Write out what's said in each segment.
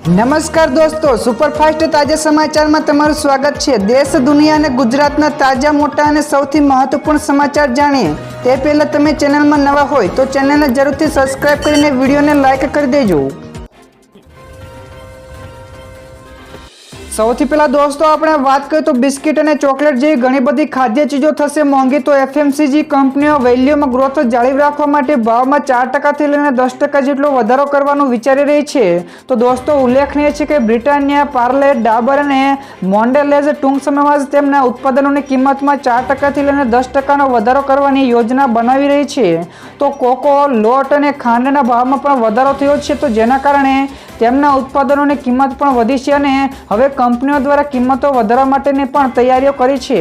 નમસ્કાર દોસ્તો, સુપરફાસ્ટ તાજા સમાચારમાં તમારું સ્વાગત છે। દેશ, દુનિયા અને ગુજરાતના તાજા, મોટા અને સૌથી મહત્વપૂર્ણ સમાચાર જાણીએ તે પહેલા તમે ચેનલમાં નવા હોય તો ચેનલને જરૂરથી સબસ્ક્રાઇબ કરીને વિડીયોને લાઇક કરી દેજો। સૌથી પહેલા દોસ્તો આપણે વાત કરીએ તો બિસ્કિટ અને ચોકલેટ જેવી ઘણી બધી ખાદ્ય ચીજો થશે મોંઘી। તો એફએમસીજી કંપનીઓ વેલ્યુમાં ગ્રોથ જાળવી રાખવા માટે ભાવમાં 4% લઈને 10% જેટલો વધારો કરવાનું વિચારી રહી છે। તો દોસ્તો ઉલ્લેખનીય છે કે બ્રિટાનિયા, પાર્લે, ડાબર અને મોન્ડેલેઝ ટૂંક સમયમાં જ તેમના ઉત્પાદનોની કિંમતમાં 4% લઈને 10%નો વધારો કરવાની યોજના બનાવી રહી છે। તો કોકો, લોટ અને ખાંડના ભાવમાં પણ વધારો થયો છે, તો જેના કારણે તેમના ઉત્પાદનોની કિંમત પણ વધી છે અને હવે કંપનીઓ દ્વારા કિંમતો વધારવા માટેની પણ તૈયારીઓ કરી છે।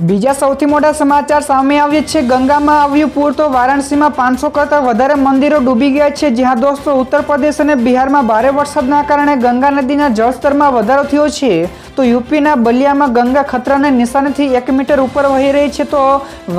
બીજા સૌથી મોટા સમાચાર સામે આવ્યા છે। ગંગામાં આવ્યું પૂર, તો વારાણસીમાં 500 કરતાં વધારે મંદિરો ડૂબી ગયા છે। જ્યાં દોસ્તો ઉત્તર પ્રદેશ અને બિહારમાં ભારે વરસાદના કારણે ગંગા નદીના જળસ્તરમાં વધારો થયો છે। તો યુપીના બલિયામાં ગંગા ખતરાના નિશાનેથી 1 મીટર ઉપર વહી રહી છે। તો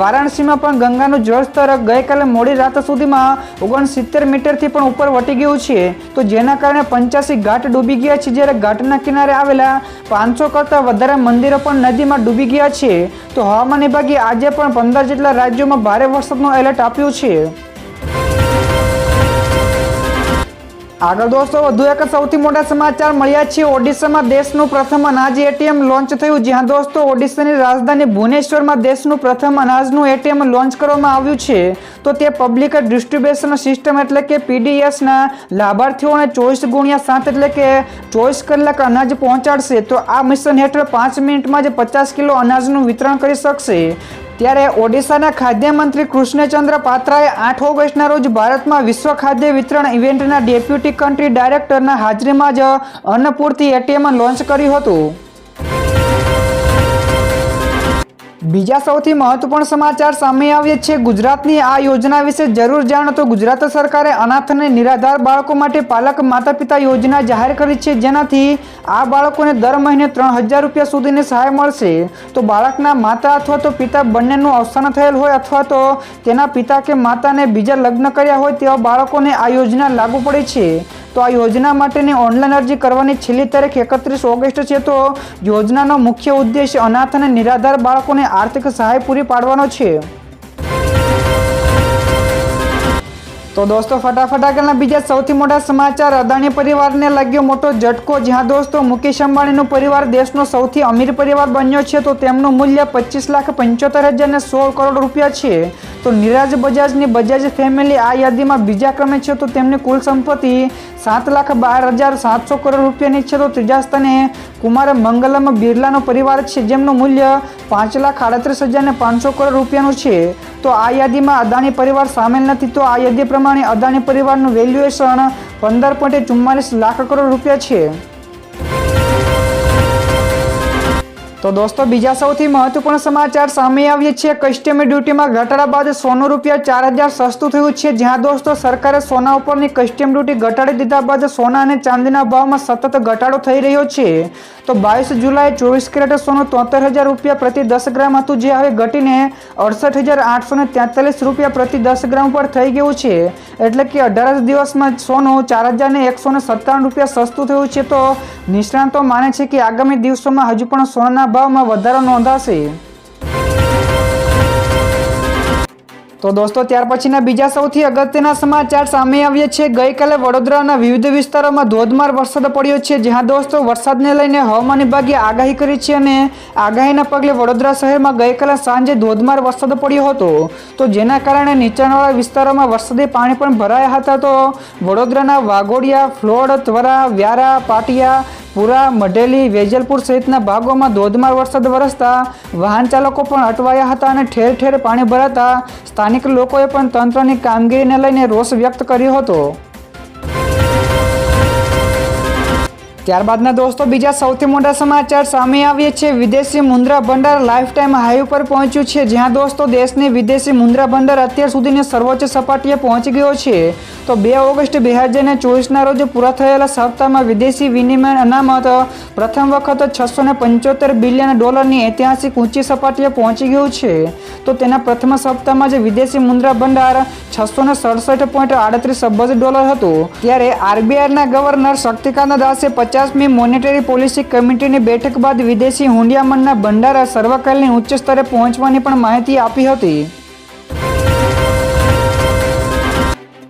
વારાણસીમાં પણ ગંગાનું જળસ્તર ગઈકાલે મોડી રાત સુધીમાં 69 મીટરથી પણ ઉપર વટી ગયું છે। તો જેના કારણે 85 ઘાટ ડૂબી ગયા છે, જ્યારે ઘાટના કિનારે આવેલા 500 કરતાં વધારે મંદિરો પણ નદીમાં ડૂબી ગયા છે। તો હવામાન વિભાગે આજે પણ 15 જેટલા રાજ્યોમાં ભારે વરસાદનું એલર્ટ આપ્યું છે। આગળ દોસ્તો વધુ એક સૌથી મોટા સમાચાર મળ્યા છે। ઓડિશામાં દેશનું પ્રથમ અનાજ એટીએમ લોન્ચ થયું। જ્યાં દોસ્તો ઓડિશાની રાજધાની ભુવનેશ્વરમાં દેશનું પ્રથમ અનાજનું એટીએમ લોન્ચ કરવામાં આવ્યું છે। તો તે પબ્લિક ડિસ્ટ્રીબ્યુશન સિસ્ટમ એટલે કે પીડીએસના લાભાર્થીઓને 24x7 એટલે કે 24 કલાક અનાજ પહોંચાડશે। તો આ મિશન હેઠળ 5 મિનિટમાં જ 50 કિલો અનાજનું વિતરણ કરી શકશે। ત્યારે ઓડિશાના ખાદ્ય મંત્રી કૃષ્ણચંદ્ર પાત્રાએ 8 ઓગસ્ટના રોજ ભારતમાં વિશ્વ ખાદ્ય વિતરણ ઇવેન્ટના ડેપ્યુટી કન્ટ્રી ડાયરેક્ટરના હાજરીમાં જ અન્નપૂર્તિ એટીએમ લોન્ચ કર્યું હતું। બીજા સૌથી મહત્વપૂર્ણ સમાચાર સામે આવ્યા છે। ગુજરાતની આ યોજના વિશે જરૂર જાણો। તો ગુજરાત સરકારે અનાથ અને નિરાધાર બાળકો માટે પાલક માતા પિતા યોજના જાહેર કરી છે, જેનાથી આ બાળકોને દર મહિને 3000 રૂપિયા સુધીની સહાય મળશે। તો બાળકના માતા અથવા તો પિતા બંનેનું અવસાન થયેલ હોય અથવા તો તેના પિતા કે માતાને બીજા લગ્ન કર્યા હોય તેવા બાળકોને આ યોજના લાગુ પડે છે। તો આ યોજના માટેની ઓનલાઈન અરજી કરવાની છેલ્લી તારીખ 31 ઓગસ્ટ છે। તો યોજનાનો મુખ્ય ઉદ્દેશ અનાથ અને નિરાધાર બાળકોને આર્થિક સહાય પૂરી પાડવાનો છે। તો દોસ્તો ફટાફટ આગળના બીજા સૌથી મોટા સમાચાર। અદાણી પરિવારને લાગ્યો મોટો ઝટકો। જ્યાં દોસ્તો મુકેશ અંબાણીનું પરિવાર દેશનો સૌથી અમીર પરિવાર બન્યો છે। તો તેમનું મૂલ્ય 25,75,016 કરોડ રૂપિયા છે। તો નીરજ બજાજની બજાજ ફેમિલી આ યાદીમાં બીજા ક્રમે છે। તો તેમની કુલ સંપત્તિ 7,12,700 કરોડ રૂપિયાની છે। તો ત્રીજા સ્થાને કુમાર મંગલમ બિરલાનો પરિવાર છે, જેમનું મૂલ્ય 5,38,500 કરોડ રૂપિયાનું છે। તો આ યાદીમાં અદાણી પરિવાર સામેલ નથી। તો આ યાદી પ્રમાણે અદાણી પરિવારનું વેલ્યુએશન 15.44 લાખ કરોડ રૂપિયા છે। તો દોસ્તો બીજા સૌથી મહત્વપૂર્ણ સમાચાર સામે આવ્યા છે। કસ્ટમ ડ્યુટીમાં ઘટાડા બાદ સોનું ₹4,000 સસ્તું થયું છે। જ્યાં દોસ્તો સરકારે સોના ઉપરની કસ્ટમ ડ્યુટી ઘટાડી દીધા બાદ સોના અને ચાંદીના ભાવમાં સતત ઘટાડો થઈ રહ્યો છે। તો 22 જુલાઈ 24 કેરેટ સોનું ₹73,000 પ્રતિ 10 ગ્રામ હતું, જે હવે ઘટીને ₹68,843 પ્રતિ 10 ગ્રામ પર થઈ ગયું છે। એટલે કે 18 દિવસમાં સોનું ₹4,197 સસ્તું થયું છે। તો નિષ્ણાતો માને છે કે આગામી દિવસોમાં હજુ પણ સોનાના ભાવમાં વધારો નોંધાશે। તો દોસ્તો ત્યાર પછીના બીજા સૌથી અગત્યના સમાચાર સામે આવ્યા છે। ગઈકાલે વડોદરાના વિવિધ વિસ્તારોમાં ધોધમાર વરસાદ પડ્યો છે। જ્યાં દોસ્તો વરસાદને લઈને હવામાન વિભાગે આગાહી કરી છે અને આગાહીના પગલે વડોદરા શહેરમાં ગઈકાલે સાંજે ધોધમાર વરસાદ પડ્યો હતો। તો જેના કારણે નીચાણવાળા વિસ્તારોમાં વરસાદી પાણી પણ ભરાયા હતા। તો વડોદરાના વાઘોડિયા, ફ્લોડ, ત્વરા, વ્યારા, પાટિયા, પુરા, મઢેલી, વેજલપુર સહિતના ભાગોમાં ધોધમાર વરસાદ વરસતા વાહન ચાલકો પણ અટવાયા હતા અને ઠેર ઠેર પાણી ભરાતા સ્થાનિક લોકોએ પણ તંત્રની કામગીરીને લઈને રોષ વ્યક્ત કર્યો હતો। ત્યારબાદના દોસ્તો બીજા સૌથી મોટા સમાચાર સામે આવીએ છે। વિદેશી મુદ્રા ભંડાર લાઈફ ટાઈમ હાઈ પર પહોંચ્યું છે। જ્યાં દોસ્તો દેશની વિદેશી મુદ્રા ભંડાર અત્યાર સુધીની સર્વોચ્ચ સપાટીએ પહોંચી ગયો છે। તો 2 ઓગસ્ટ 2024ના રોજ પૂરા થયેલા સપ્તાહમાં વિદેશી વિનિમય અનામત પ્રથમ વખત $675 બિલિયન ઐતિહાસિક ઊંચી સપાટીએ પહોંચી ગયું છે। તો તેના પ્રથમ સપ્તાહમાં જે વિદેશી મુદ્રા ભંડાર $667.38 અબજ હતું। ત્યારે આરબીઆઈના ગવર્નર શક્તિકાંત દાસે 50મી મોનેટરી પોલિસી કમિટીની બેઠક બાદ વિદેશી હુંડિયામણના ભંડાર સર્વકાલની ઉચ્ચ સ્તરે પહોંચવાની પણ માહિતી આપી હતી।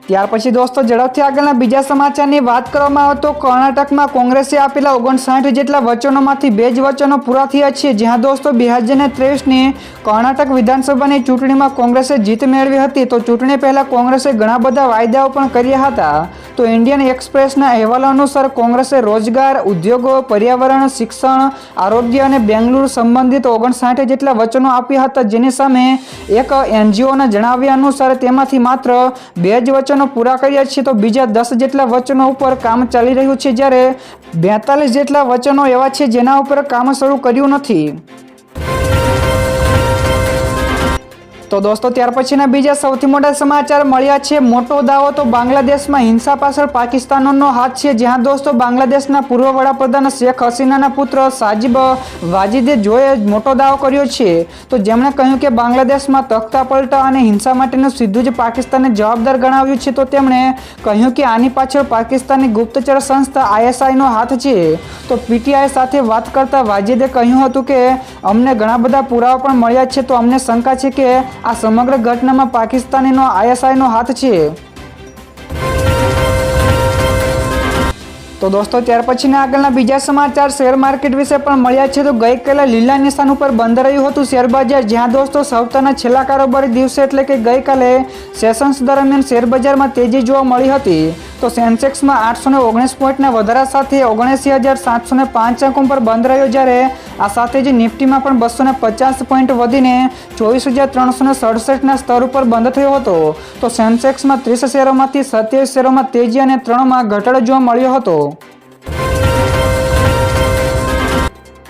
ત્યાર પછી દોસ્તો ઝડપથી આગળના બીજા સમાચારની વાત કરવામાં આવે તો કર્ણાટકમાં કોંગ્રેસે આપેલા 59 જેટલા વચનોમાંથી 2 જ વચનો પૂરા થયા છે। જ્યાં દોસ્તો 2023ની કર્ણાટક વિધાનસભાની ચૂંટણીમાં કોંગ્રેસે જીત મેળવી હતી। તો ચૂંટણી પહેલા કોંગ્રેસે ઘણા બધા વાયદાઓ પણ કર્યા હતા। તો ઇન્ડિયન એક્સપ્રેસના અહેવાલ અનુસાર કોંગ્રેસે રોજગાર, ઉદ્યોગો, પર્યાવરણ, શિક્ષણ, આરોગ્ય અને બેંગલુરુ સંબંધિત 59 જેટલા વચનો આપ્યા હતા। જેની સામે એક એનજીઓના જણાવ્યા અનુસાર તેમાંથી માત્ર 2 જ વચનો પૂરા કર્યા છે। તો બીજા 10 જેટલા વચનો ઉપર કામ ચાલી રહ્યું છે, જ્યારે 42 જેટલા વચનો એવા છે જેના ઉપર કામ શરૂ કર્યું નથી। તો દોસ્તો ત્યાર પછીના બીજા સૌથી મોટા સમાચાર મળ્યા છે। મોટો દાવો તો બાંગ્લાદેશમાં હિંસા પાછળ પાકિસ્તાનનો હાથ છે। જ્યાં દોસ્તો બાંગ્લાદેશના પૂર્વ વડાપ્રધાન શેખ હસીનાના પુત્ર સાજિબ વાજિદે જોએ મોટો દાવો કર્યો છે। તો જેમણે કહ્યું કે બાંગ્લાદેશમાં તખ્તા પલટા અને હિંસા માટેનું સીધું જ પાકિસ્તાનને જવાબદાર ગણાવ્યું છે। તો તેમણે કહ્યું કે આની પાછળ પાકિસ્તાની ગુપ્તચર સંસ્થા ISIનો હાથ છે। તો પીટીઆઈ સાથે વાત કરતા વાજિદે કહ્યું હતું કે અમને ઘણા બધા પુરાવા પણ મળ્યા છે। તો અમને શંકા છે કે આ સમગ્ર ઘટનામાં પાકિસ્તાનીનો ISIનો હાથ છે। તો દોસ્તો ત્યાર પછીના આગળના બીજા સમાચાર શેર માર્કેટ વિશે પણ મળ્યા છે। તો ગઈકાલે લીલા નિશાન ઉપર બંધ રહ્યું હતું શેર બજાર। જ્યાં દોસ્તો સપ્તાહના છેલ્લા કારોબારી દિવસે એટલે કે ગઈકાલે સેશન્સ દરમિયાન શેર બજારમાં તેજી જોવા મળી હતી। તો સેન્સેક્સમાં 819 પોઈન્ટના વધારા સાથે 79,705 અંકો પર બંધ રહ્યો, જ્યારે આ સાથે જ નિફ્ટીમાં પણ 250 પોઈન્ટ વધીને 24,367ના સ્તર ઉપર બંધ થયો હતો। તો સેન્સેક્સમાં 30 શેરોમાંથી 27 શેરોમાં તેજી અને 3માં ઘટાડો જોવા મળ્યો હતો।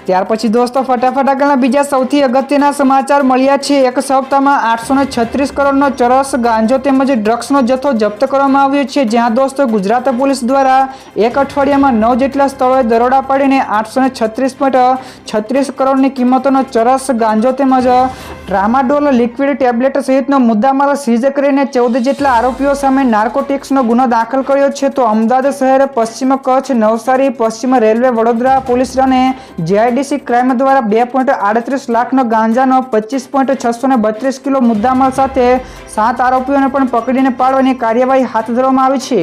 ત્યાર પછી દોસ્તો ફટાફટ આગળના બીજા સૌથી અગત્યના સમાચાર મળ્યા છે। એક સપ્તાહમાં 836 કરોડનો ચરસ ગાંજો તેમજ ડ્રગ્સનો જથ્થો જપ્ત કરવામાં આવ્યો છે। જ્યાં દોસ્તો ગુજરાત પોલીસ દ્વારા એક અઠવાડિયામાં 9 જેટલા સ્થળોએ દરોડા પાડીને 836.36 કરોડની કિંમતનો ચરસ ગાંજો તેમજ ટ્રામાડોલ લિક્વિડ ટેબ્લેટ સહિતનો મુદ્દામાલ સીઝ કરીને 14 જેટલા આરોપીઓ સામે નાર્કોટિક્સનો ગુનો દાખલ કર્યો છે। તો અમદાવાદ શહેર, પશ્ચિમ કચ્છ, નવસારી, પશ્ચિમ રેલવે, વડોદરા પોલીસ અને જીઆઈડીસી ક્રાઇમ દ્વારા 2.38 લાખનો ગાંજાનો 25.632 કિલો મુદ્દામાલ સાથે 7 આરોપીઓને પણ પકડીને પાડવાની કાર્યવાહી હાથ ધરવામાં આવી છે।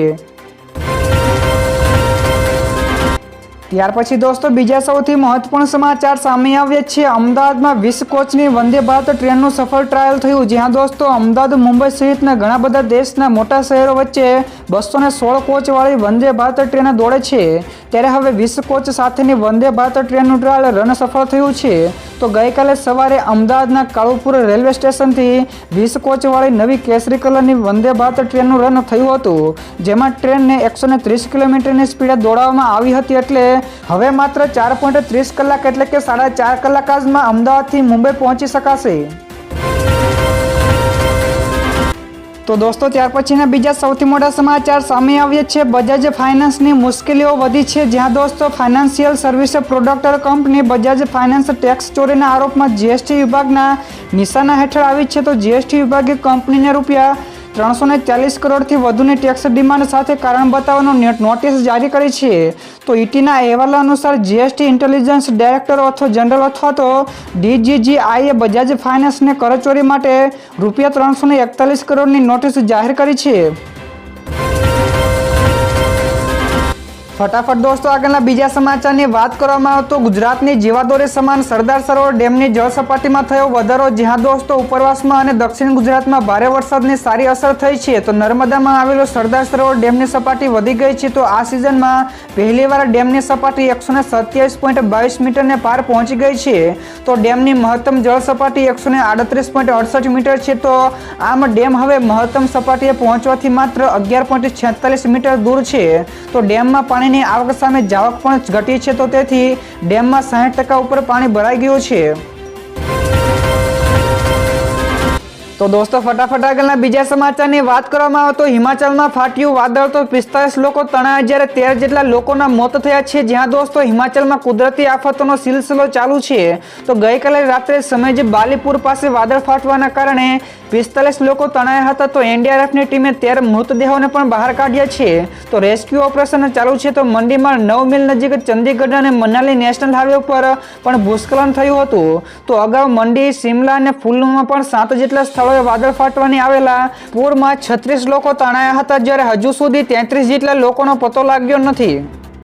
ત્યાર પછી દોસ્તો બીજા સૌથી મહત્વપૂર્ણ સમાચાર સામે આવ્યા છે। અમદાવાદમાં 20 કોચની વંદે ભારત ટ્રેનનું સફળ ટ્રાયલ થયું। જ્યાં દોસ્તો અમદાવાદ, મુંબઈ સહિતના ઘણા બધા દેશના મોટા શહેરો વચ્ચે 216 કોચવાળી વંદે ભારત ટ્રેન દોડે છે। ત્યારે હવે 20 કોચ સાથેની વંદે ભારત ટ્રેનનું ટ્રાયલ રન સફળ થયું છે। તો ગઈકાલે સવારે અમદાવાદના કાળુપુર રેલવે સ્ટેશનથી 20 કોચવાળી નવી કેસરી કલરની વંદે ભારત ટ્રેનનું રન થયું હતું, જેમાં ટ્રેનને 130 કિલોમીટરની સ્પીડે દોડાવવામાં આવી હતી। એટલે હવે માત્ર 4.30 કલાક એટલે કે 4.5 કલાકમાં અમદાવાદથી મુંબઈ પહોંચી શકાશે। તો દોસ્તો ત્યાર પછીના બીજા સૌથી મોટા સમાચાર સામે આવ્યા છે। બજાજ ફાઇનાન્સની મુશ્કેલીઓ વધી છે। જ્યાં દોસ્તો ફાઇનાન્શિયલ સર્વિસ પ્રોડક્ટર કંપની બજાજ ફાઇનાન્સ ટેક્સ ચોરીના આરોપમાં જીએસટી વિભાગના નિશાના હેઠળ આવી છે। તો જીએસટી વિભાગે કંપનીને રૂપિયા 340 કરોડથી વધુની ટેક્સ ડિમાન્ડ સાથે કારણ બતાવવાનો નોટિસ જારી કરી છે। તો ઈટીના અહેવાલ અનુસાર જીએસટી ઇન્ટેલિજન્સ ડાયરેક્ટર જનરલ અથવા તો DGGIએ બજાજ ફાઇનાન્સને કરચોરી માટે રૂપિયા 341 કરોડની નોટિસ જાહેર કરી છે। ફટાફટ દોસ્તો આગળના બીજા સમાચારની વાત કરવામાં આવે તો ગુજરાતની જીવાદોરી સમાન સરદાર સરોવર ડેમની જળ સપાટીમાં થયો વધારો। જ્યાં દોસ્તો ઉપરવાસમાં અને દક્ષિણ ગુજરાતમાં ભારે વરસાદની સારી અસર થઈ છે। તો નર્મદામાં આવેલો સરદાર સરોવર ડેમની સપાટી વધી ગઈ છે। તો આ સિઝનમાં પહેલીવાર ડેમની સપાટી 127.22 મીટરને પાર પહોંચી ગઈ છે। તો ડેમની મહત્તમ જળ સપાટી 138.68 મીટર છે। તો આમ ડેમ હવે મહત્તમ સપાટીએ પહોંચવાથી માત્ર 11.46 મીટર દૂર છે। તો ડેમમાં પાણી પાણીની આવક સામે જાવક પણ ઘટી છે, તો તેથી ડેમમાં 60% ઉપર પાણી ભરાઈ ગયું છે। તો દોસ્તો ફટાફટ આગળના બીજા સમાચારની વાત કરવામાં આવે તો હિમાચલમાં ફાટ્યું વાદળ, તો 45 લોકો તણાયા જ્યારે 13 જેટલા લોકોના મોત થયા છે। જ્યાં દોસ્તો હિમાચલમાં કુદરતી આફતોનો સિલસિલો ચાલુ છે। તો ગઈકાલે રાત્રે સમયે બાલીપુર પાસે વાદળ ફાટવાના કારણે 45 લોકો તણાયા હતા। તો એનડીઆરએફની ટીમે 13 મૃતદેહોને પણ બહાર કાઢ્યા છે। તો રેસ્ક્યુ ઓપરેશન ચાલુ છે। તો મંડીમાં 9 મીલ નજીક ચંદીગઢ અને મનાલી નેશનલ હાઈવે પર પણ ભૂસ્ખલન થયું હતું। તો અગાઉ મંડી, શિમલા અને કુલ્લુમાં પણ 7 જેટલા સ્થળોએ વાદળ ફાટવાની આવેલા પૂરમાં 36 લોકો તણાયા હતા, જ્યારે હજુ સુધી 33 જેટલા લોકોનો પતો લાગ્યો નથી।